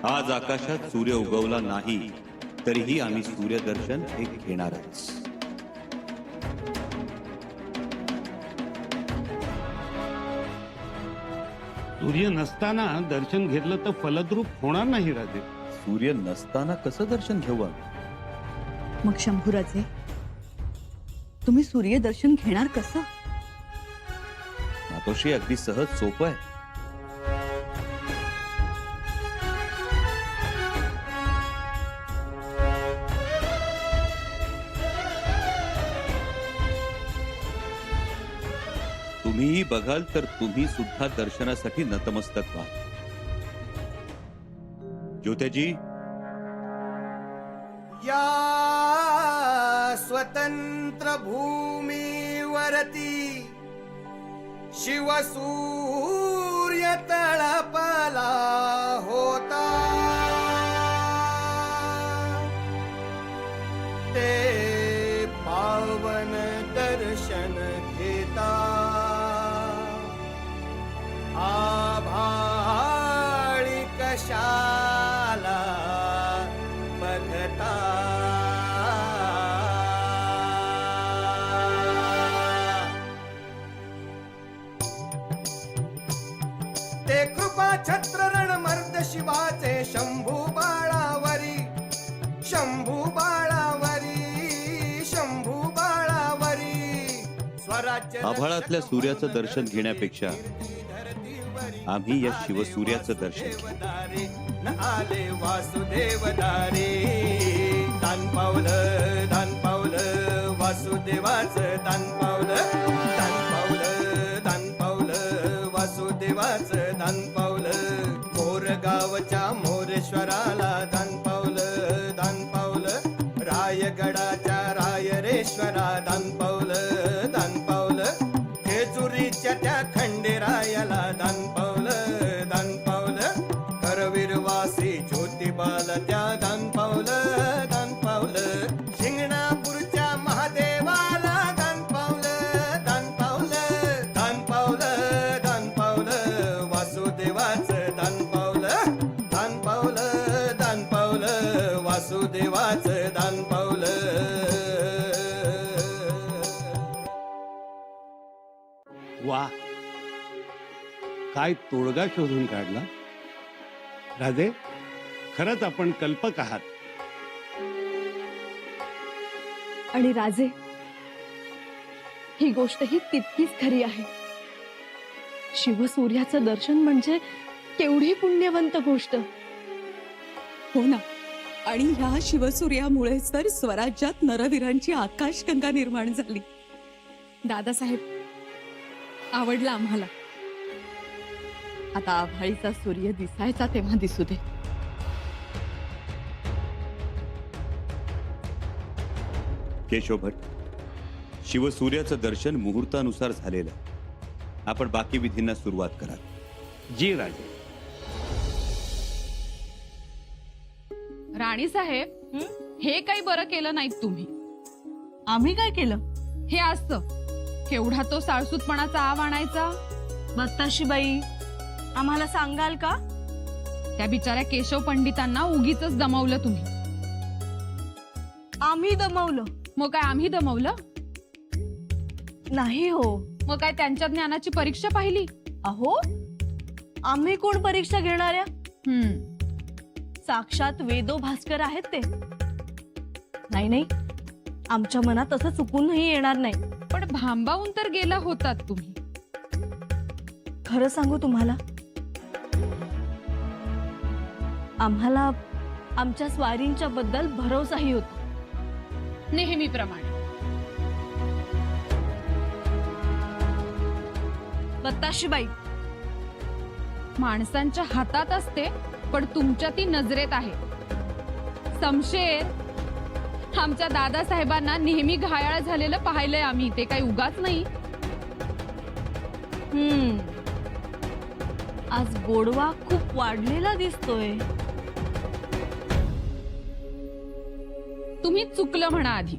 आज आकाशात सूर्य उगवला नाही तरीही आम्ही सूर्यदर्शन हे घेणारच. सूर्य नसताना दर्शन घेतलं तर फलद्रूप होणार नाही राजे. सूर्य नसताना कसं दर्शन घेऊ? मग शंभूराजे, तुम्ही सूर्यदर्शन घेणार कसं? मातोश्री, अगदी सहज सोपं आहे. तुम्हीही बघाल तर तुम्ही सुद्धा दर्शनासाठी नतमस्तक व्हा. ज्योतेजी, या स्वतंत्र भूमीवरती शिवसूर्य तळपला होता. ते पावन दर्शन घेता आभाळी कशाला बघता. ते कृपा छत्र रणमर्द शिवाचे शंभू बाळावरी, शंभू बाळावरी, शंभू बाळावरी. स्वराज्य आभाळातल्या सूर्याचं दर्शन घेण्यापेक्षा आम्ही या शिवसूर्याचं दर्शन घेऊ. आले वासुदेव दारे. दान पावलं वासुदेवाचं दान पावलं, दान पावलं वासुदेवाचं दान पावलं. मोरगावच्या मोरेश्वराला दान पावलं, रायगडाच्या रायरेश्वरा दान पावलं, जेजुरीच्या त्या खंडेरायाला दान पावलं, करवीरवासी ज्योतिबाला त्या दान पावलं, शिंगणापूरच्या महादेवाला दान पावलं, वासुदेवाचं दान पावलं, वासुदेवाचं दान पावलं. वा, काय तोडगा शोधून काढला राजे. खरंच आपण कल्पक आहात. आणि राजे, ही गोष्टही तितकीच खरी आहे. शिवसूर्याचं दर्शन म्हणजे केवढी पुण्यवंत गोष्ट. हो ना. आणि ह्या शिवसूर्यामुळेच तर स्वराज्यात नरवीरांची आकाशगंगा निर्माण झाली. दादासाहेब, आवडला आम्हाला. आता आभाळीचा सूर्य दिसायचा तेव्हा दिसू दे. केशव भट, शिवसूर्याचं दर्शन मुहूर्तानुसार झालेलं. आपण बाकी विधींना सुरुवात करा. जी राजे. राणी साहेब, हे काही बरं केलं नाहीत तुम्ही. आम्ही काय केलं? हे असतं केवढा तो साळसूतपणाचा आव आणायचा. बत्ताशीबाई, आम्हाला सांगाल का? त्या बिचाऱ्या केशव पंडितांना उगीच दमवलं तुम्ही. आम्ही दमवलं? मग काय आम्ही दमवलं? नाही हो. मग काय त्यांच्या ज्ञानाची परीक्षा पाहिली? अहो, आम्ही कोण परीक्षा घेणाऱ्या? साक्षात वेदो भास्कर आहेत ते. नाही, आमच्या मनात असं चुकूनही येणार नाही. पण भांबावून तर गेला होतात तुम्ही. खरं सांगू तुम्हाला, आम्हाला आमच्या स्वारींच्या बद्दल भरोसाही होता. नेहमीप्रमाणे. बत्ताशीबाई, माणसांच्या हातात असते पण तुमच्या ती नजरेत आहे. समशेर, आमच्या दादासाहेबांना नेहमी घायाळ झालेलं पाहिलंय आम्ही. ते काही उगाच नाही. आज गोडवा खूप वाढलेला दिसतोय. तुम्ही चुकलं म्हणा आधी.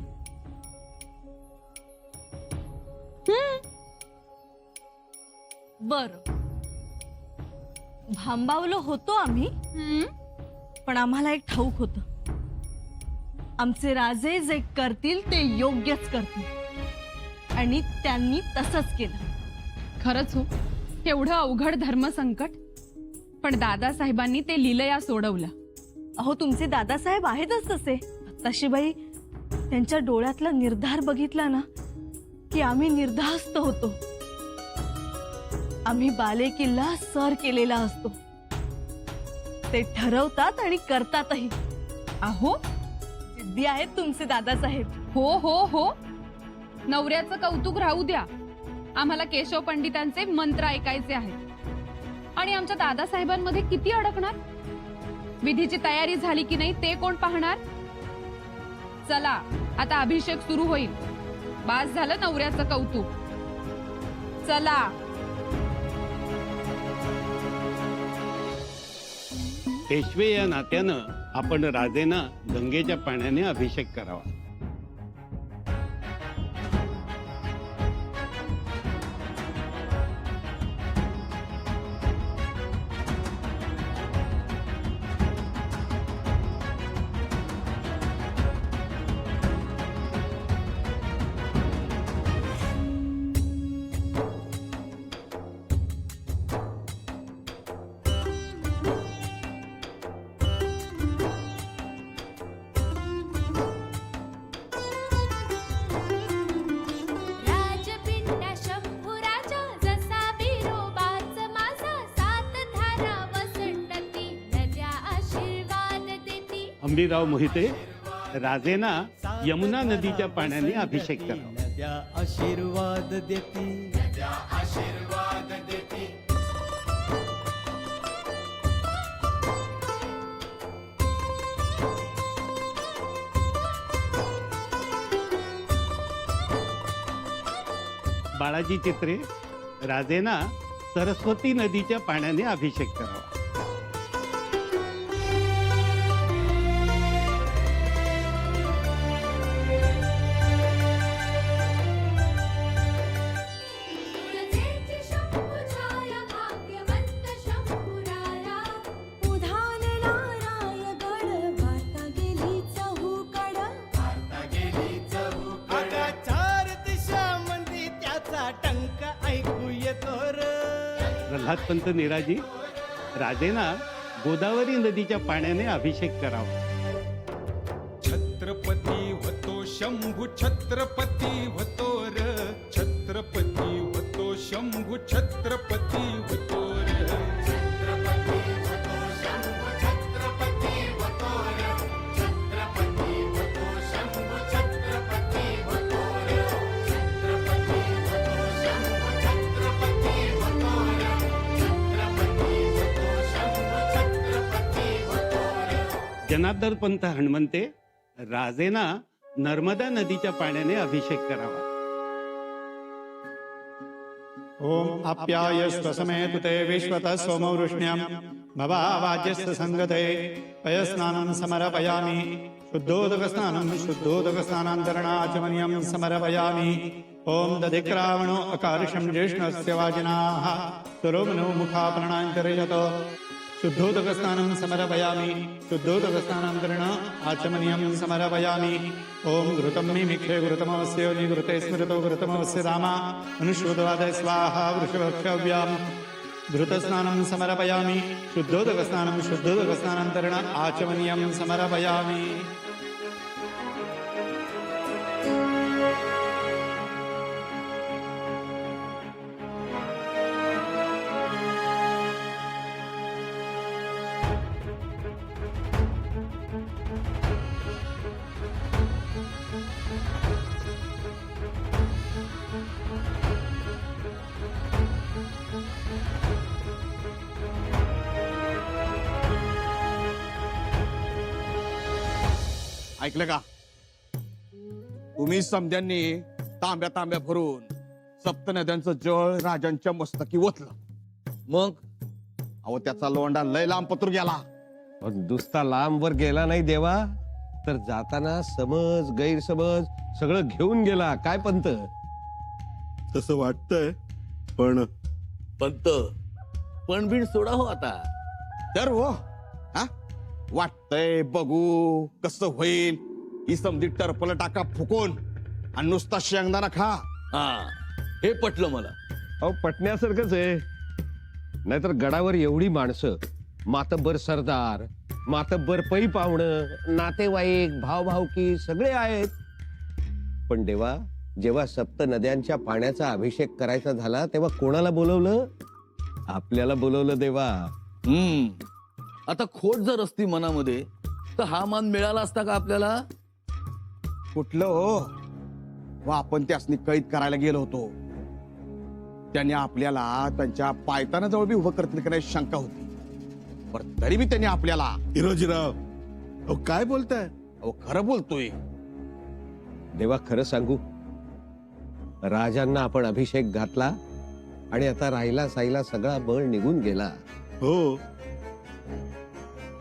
बर, भांबावलो होतो आम्ही, पण आम्हाला एक ठाऊक होतं, आमचे राजे जे करतील ते योग्यच करतील आणि त्यांनी तसंच केलं. खरंच हो, एवढं अवघड धर्मसंकट, पण दादासाहेबांनी ते लीलया सोडवलं. अहो, तुमचे दादासाहेब आहेतच तसे. तशीबाई, त्यांच्या डोळ्यातला निर्धार बघितला ना की आम्ही निर्धास्त होतो. आम्ही बाले किल्ला सर केलेला असतो. ते ठरवतात आणि करतातही. अहो, जिद्दी आहेत तुमचे दादासाहेब. हो हो हो, नवऱ्याचं कौतुक राहू द्या, आम्हाला केशव पंडितांचे मंत्र ऐकायचे आहेत. आणि आमच्या दादासाहेबांमध्ये किती अडकणार? विधीची तयारी झाली की नाही ते कोण पाहणार? चला, आता अभिषेक सुरू होईल. बास झालं नवऱ्याचं कौतुक. चला. पेशवे या नात्यानं आपण राजेंना गंगेच्या पाण्याने अभिषेक करावा. राजपिंड शंभुराजा जसा बिरोबाच माझा, सात धारा वसंडती नद्या आशीर्वाद देती. अंबिराव मोहिते, राजेंना यमुना नदीच्या पाण्याने अभिषेक करावा. नद्या आशीर्वाद देती. बाळाजी चित्रे, राजेंना सरस्वती नदीच्या पाण्याने अभिषेक करावा. तुळजेची शंभुछाया भाग्यवंत शंभुराया, उधाणला रायगड वार्ता गेली चहूकड. आता चार दिशा मंदी त्याचा टंक ऐकू येतो र. प्रल्हादपंत निराजी, राजेंना गोदावरी नदीच्या पाण्याने अभिषेक करावा. छत्रपती होतो शंभू, छत्रपती होतो र. छत्रपती होतो शंभू, छत्रपती होतो र. छत्रपती होतो शंभू, छत्रपती होतो र. छत्रपती होतो शंभू, छत्रपती होतो र. छत्रपती होतो शंभू, छत्रपती होतो र. छत्रपती होतो शंभू, छत्रपती होतो र. जनार्दन पंत हणमंते, राजेंना नर्मदा नदीच्या पाण्याने अभिषेक करावा. ओम आप्यायस्व समेतु ते विश्वतः सोमौ वृष्ण्यां भवावाज्यस्य संगते पयस्नानं समर्पयामि. शुद्धोदकस्नानान्तरणाचमनीयं समर्पयामि. ओम दधिक्रावणो अकार्षं ज्येष्ठस्य वाजिनाः सुरोमनो मुखापरणान्तर्यतो. शुद्धोदकस्नानं समर्पयामि. शुद्धोदकस्नानान्तरण आचमनीयं समर्पयामि. ओम घृतं मिमिक्षे घृतमवस्य निघृते स्मृतो घृतमवस्य रामा अनुश्रुतवादय स्वाहा वृषभक्षव्यां. घृतस्नानं समर्पयामि. शुद्धोदकस्नानं शुद्धोदकस्नानान्तरण आचमनीयं समर्पयामि. ऐकलं का? तुम्ही समध्यांनी तांब्या तांब्या भरून सप्त नद्यांचं जळ राजांच्या मस्तकी ओतलं. मग अहो त्याचा लोंडा लय लांब पत्र गेला. दुसता लांब वर गेला नाही देवा, तर जाताना समज गैरसमज सगळं घेऊन गेला. काय पंत? तसं वाटतंय, पण पंत पण बिन सोडा हो आता. तर हो हा वाटतंय बघू कसं होईल. ही समधी टरपल टाका फुकून आणि नुसता शेंगदाणा खा. हा हे पटलं मला. अहो पटण्यासारखंच आहे. नाहीतर गडावर एवढी माणसं, मातब्बर सरदार, मातब्बर पै पाहुणं, नातेवाईक, भावभावकी सगळे आहेत. पण देवा, जेव्हा सप्त नद्यांच्या पाण्याचा अभिषेक करायचा झाला तेव्हा कोणाला बोलवलं? आपल्याला बोलवलं देवा. आता खोट जर असती मनामध्ये तर हा मान मिळाला असता का आपल्याला? कुठलं हो? व आपण त्यासनी कैद करायला गेलो होतो. त्यांनी आपल्याला त्यांच्या पायताना जवळ बी उभं करतील का नाही शंका होती. पण तरी बी त्यांनी आपल्याला. हिरोजीराव अहो काय बोलताय? अहो खरं बोलतोय. देवा खरं सांगू, राजांना आपण अभिषेक घातला आणि आता राहिला साईला सगळा बळ निघून गेला. हो,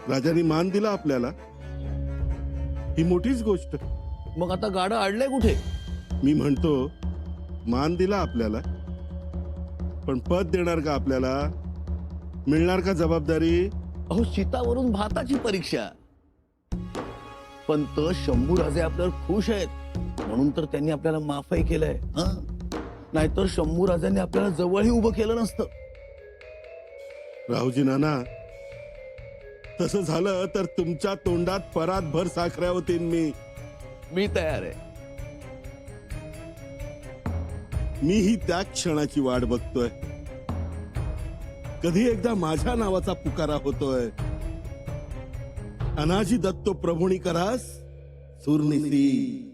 राजांनी मान दिला आपल्याला, ही मोठीच गोष्ट. मग आता गाडं अडलंय कुठे? मी म्हणतो मान दिला आपल्याला, पण पद देणार का आपल्याला? मिळणार का जबाबदारी? अहो शीतावरून भाताची परीक्षा. पण तो शंभूराजे आपल्यावर खुश आहेत म्हणून तर त्यांनी आपल्याला माफही केलंय. नाहीतर शंभूराजांनी आपल्याला जवळही उभं केलं नसतं. राहुजी नाना, तसं झालं तर तुमच्या तोंडात परात भर साखऱ्या होतील. मी तयार आहे. मीही त्या क्षणाची वाट बघतोय. कधी एकदा माझ्या नावाचा पुकारा होतोय. अनाजी दत्तो प्रभुणी करास सुरनिसी.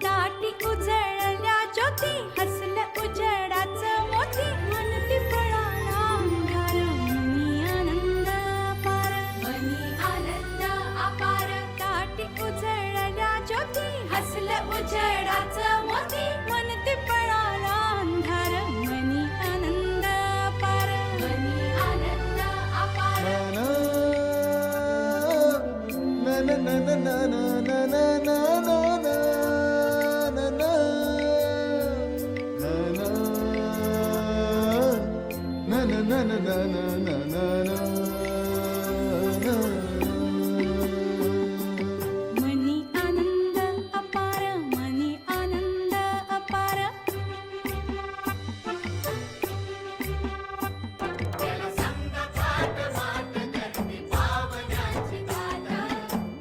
दाटी उजळल्या ज्योती हसलं उजेडाचं मोती म्हणती फळाला अंधार मनी आनंद अपार दाटी उजळल्या ज्योती हसलं उजेडाचं मोती म्हणती फळाला अंधार मनी आनंद अपार मनी आनंद अपार मनी आनंद अपार.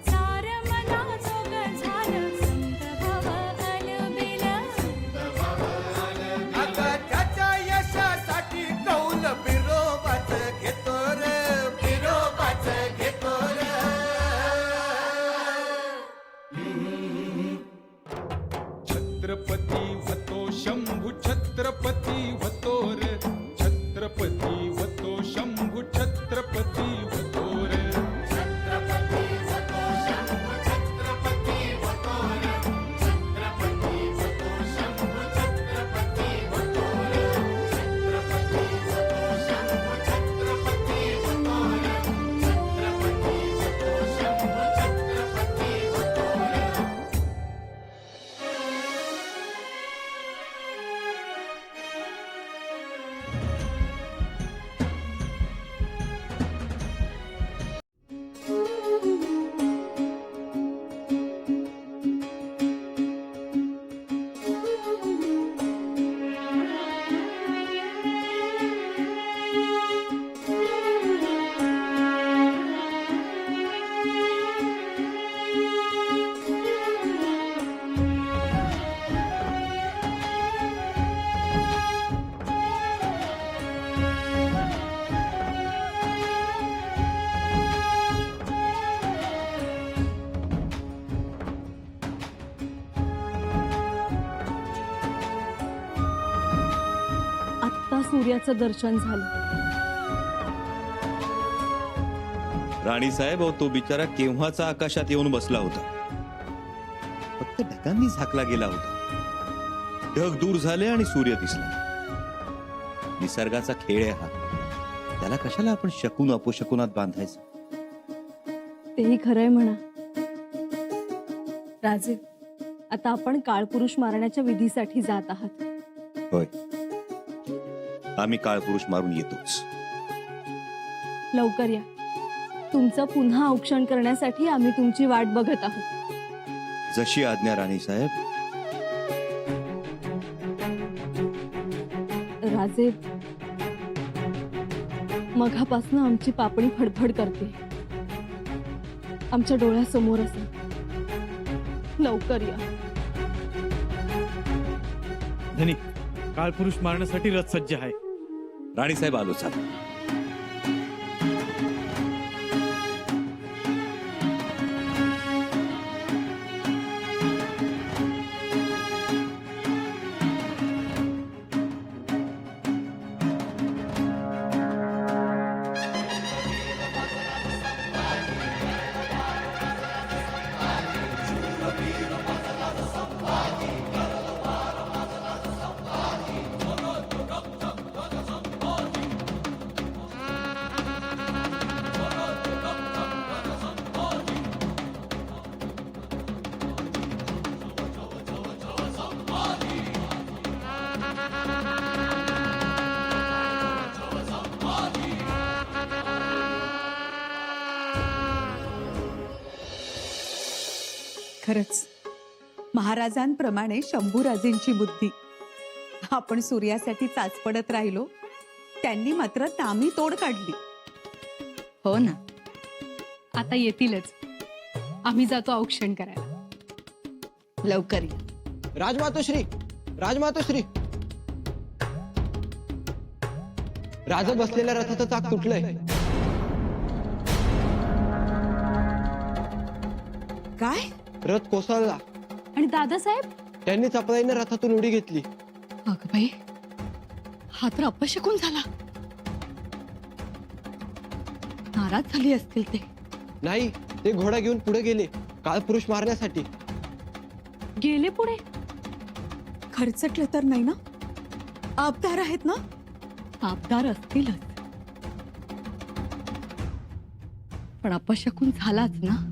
सार मना जोग झालं संत भव अलबेल. अगं त्याच्या यशासाठी कौल बिरोबाच घेतो रे, बिरोबाच घेतो रे. छत्रपती वतो शंभू छत्रपती वतो रे, छत्रपती वतो शंभू छत्रपती वतो रे. आत्ता सूर्याचं दर्शन झालं. राणीसाहेब, अहो तो बिचारा केव्हाचा आकाशात येऊन बसला होता. फक्त ढगांनी झाकला गेला होता. ढग दूर झाले आणि सूर्य दिसला. निसर्गाचा खेळ आहे हा. त्याला कशाला आपण शकून अपशकुनात बांधायचं? तेही खरंय म्हणा. राजे, आता आपण काळपुरुष मारण्याच्या विधीसाठी जात आहात. होय, आम्ही काळपुरुष मारून येतोच. लवकर या. तुमचं पुन्हा औक्षण करण्यासाठी आम्ही तुमची वाट बघत आहोत. जशी आज्ञा राणी साहेब. राजे, मघापासून आमची पापणी फडफड करते. आमच्या डोळ्यासमोर असेल. लवकर या. धनिक, काळपुरुष मारण्यासाठी रथ सज्ज आहे. राणी साहेब आलो. चाल. खरंच महाराजांप्रमाणे शंभूराजेंची बुद्धी. आपण सूर्यासाठी चाचपडत राहिलो, त्यांनी मात्र तामी तोड काढली. हो ना, आता येतीलच. आम्ही जातो औक्षण करायला. लवकर ये. राजमातोश्री, राजमातोश्री, राजा बसलेल्या रथाचं चाक तुटलंय. काय? रथ कोसळला. आणि दादासाहेब? त्यांनी चपलाईने रथातून उडी घेतली. अगं बाई, हा तर अपशकुन झाला. नाराज झाली असतील ते. नाही, ते घोडा घेऊन पुढे गेले काळपुरुष मारण्यासाठी. गेले पुढे? खर्चटलं तर नाही ना? आबदार आहेत ना? आबदार असतीलच, पण अपशकुन झालाच ना.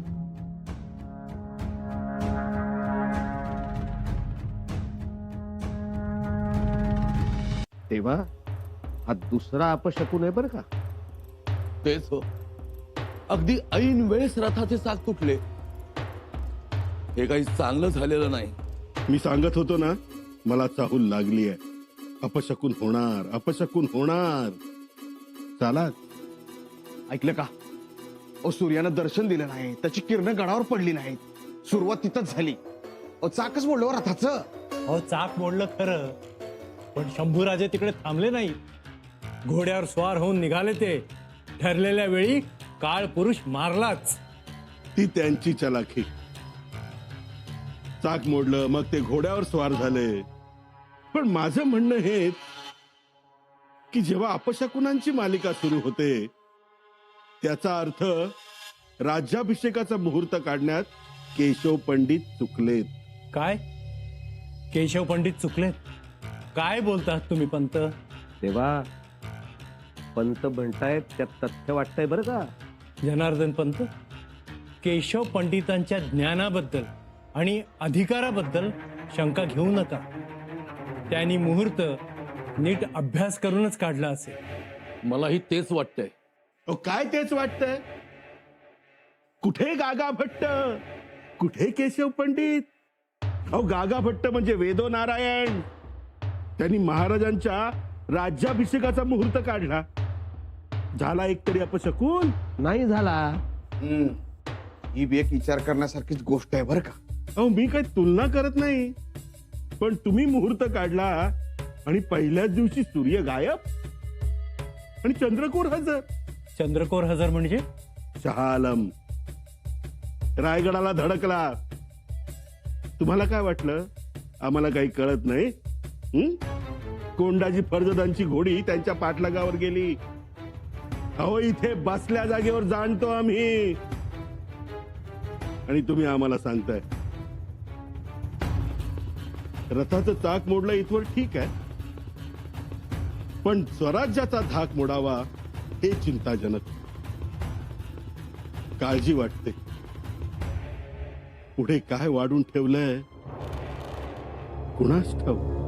तेव्हा हा दुसरा अपशकुन आहे बरं का. तेच हो, अगदी ऐन वेळेस रथाचे चाक तुटले. हे काही चांगलं झालेलं नाही. मी सांगत होतो ना, मला चाहूल लागली आहे. अपशकुन होणार, अपशकुन होणार. चाला. ऐकलं का? ओ, सूर्यानं दर्शन दिलं नाही, त्याची किरणं गडावर पडली नाहीत. सुरुवात तिथंच झाली. ओ, चाकच मोडलं हो रथाचं. हो, चाक मोडलं खरं, पण शंभूराजे तिकडे थांबले नाही. घोड्यावर स्वार होऊन निघाले. ते ठरलेल्या वेळी काळ पुरुष मारलाच. ती त्यांची चलाखी. चाक मोडलं, मग ते घोड्यावर स्वार झाले. पण माझं म्हणणं हेच की जेव्हा अपशकुनांची मालिका सुरू होते, त्याचा अर्थ राज्याभिषेकाचा मुहूर्त काढण्यात केशव पंडित चुकलेत. काय? केशव पंडित चुकलेत? काय बोलतात तुम्ही पंत? तेव्हा पंत म्हणतायत त्यात तथ्य वाटतंय बरं का. जनार्दन पंत, केशव पंडितांच्या ज्ञानाबद्दल आणि अधिकाराबद्दल शंका घेऊ नका. त्यांनी मुहूर्त नीट अभ्यास करूनच काढला असेल. मलाही तेच वाटतंय. काय तेच वाटतंय? कुठे गागा भट्ट, कुठे केशव पंडित? अहो, गागा भट्ट म्हणजे वेदो नारायण. त्यांनी महाराजांच्या राज्याभिषेकाचा मुहूर्त काढला. झाला एकतरी अपशकुन? नाही झाला. ही बी एक विचार करण्यासारखीच गोष्ट आहे बरं का. अहो, मी काही तुलना करत नाही, पण तुम्ही मुहूर्त काढला आणि पहिल्याच दिवशी सूर्य गायब आणि चंद्रकोर हजर. चंद्रकोर हजर म्हणजे? शहा आलम रायगडाला धडकला. तुम्हाला काय वाटलं आम्हाला काही कळत नाही? कोंडाजी फर्जदांची घोडी त्यांच्या पाठलागावर गेली. अहो, इथे बसल्या जागेवर जाणतो आम्ही, आणि तुम्ही आम्हाला सांगताय. रथाचं चाक मोडलं इथवर ठीक आहे, पण स्वराज्याचा धाक मोडावा हे चिंताजनक. काळजी वाटते. पुढे काय वाढून ठेवलंय कुणास ठाऊक.